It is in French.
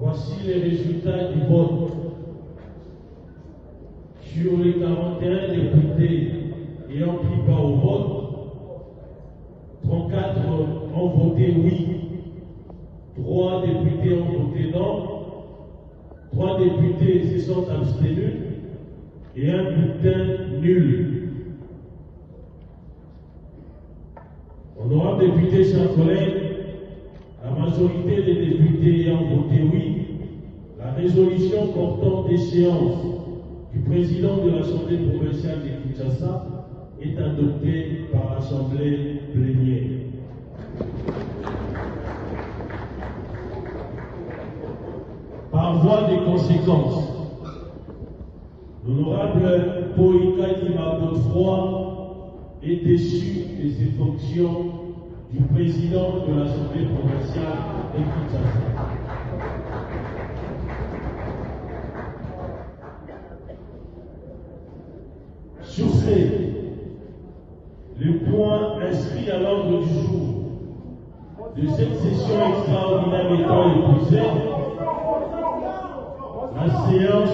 Voici les résultats du vote. Sur les 41 députés ayant pris part au vote, 34 ont voté oui, 3 députés ont voté non, 3 députés se sont abstenus et un bulletin nul. Honorables députés, chers collègues, la majorité des députés ayant voté oui, la résolution portant déchéance du président de l'Assemblée provinciale de Kinshasa est adoptée par l'Assemblée plénière. Par voie de conséquence, l'honorable Poïka Dima Godefroy est déchu de ses fonctions du président de l'Assemblée provinciale de Kinshasa. Sur le point inscrit à l'ordre du jour de cette session extraordinaire étant épuisée, la séance